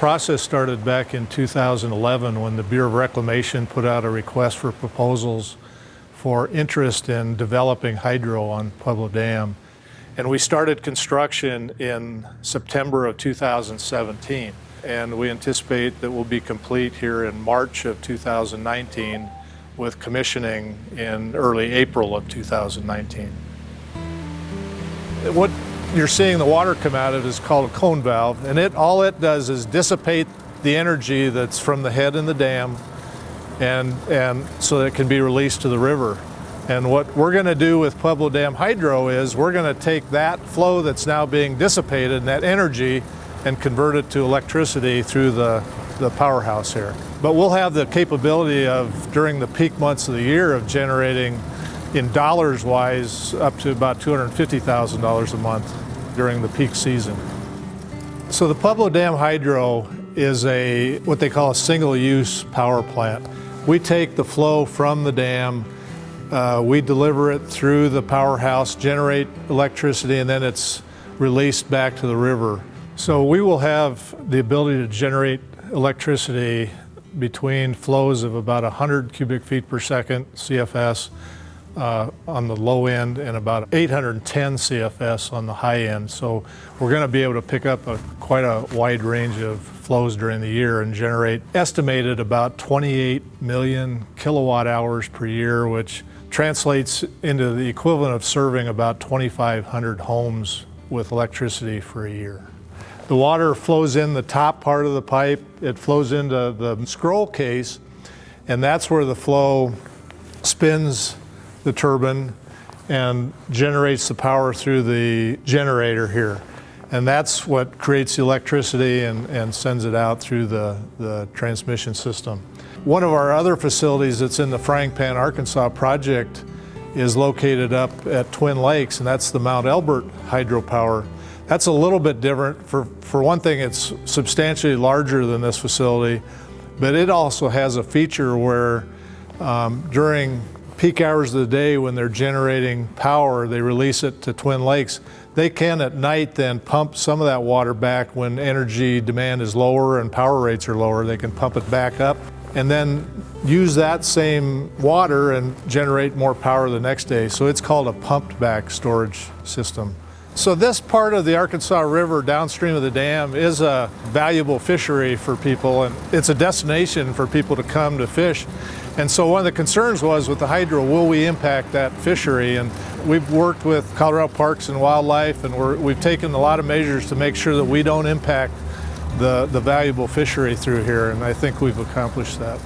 process started back in 2011 when the Bureau of Reclamation put out a request for proposals for interest in developing hydro on Pueblo Dam. And we started construction in September of 2017. And we anticipate that we'll be complete here in March of 2019 with commissioning in early April of 2019. What you're seeing the water come out of is called a cone valve, and all it does is dissipate the energy that's from the head in the dam and so that it can be released to the river. And what we're going to do with Pueblo Dam Hydro is we're going to take that flow that's now being dissipated and that energy and convert it to electricity through the powerhouse here. But we'll have the capability of, during the peak months of the year, of generating, in dollars wise, up to about $250,000 a month during the peak season. So the Pueblo Dam Hydro is what they call a single-use power plant. We take the flow from the dam, we deliver it through the powerhouse, generate electricity, and then it's released back to the river. So we will have the ability to generate electricity between flows of about 100 cubic feet per second, CFS, on the low end, and about 810 CFS on the high end. So we're going to be able to pick up quite a wide range of flows during the year and generate estimated about 28 million kilowatt hours per year, which translates into the equivalent of serving about 2,500 homes with electricity for a year. The water flows in the top part of the pipe, it flows into the scroll case, and that's where the flow spins the turbine and generates the power through the generator here. And that's what creates the electricity and sends it out through the transmission system. One of our other facilities that's in the Frying Pan, Arkansas project is located up at Twin Lakes, and that's the Mount Elbert hydropower. That's a little bit different. For one thing, it's substantially larger than this facility, but it also has a feature where during peak hours of the day when they're generating power, they release it to Twin Lakes. They can at night then pump some of that water back when energy demand is lower and power rates are lower. They can pump it back up and then use that same water and generate more power the next day. So it's called a pumped back storage system. So this part of the Arkansas River downstream of the dam is a valuable fishery for people, and it's a destination for people to come to fish. And so one of the concerns was with the hydro, will we impact that fishery? And we've worked with Colorado Parks and Wildlife, and we've taken a lot of measures to make sure that we don't impact the valuable fishery through here, and I think we've accomplished that.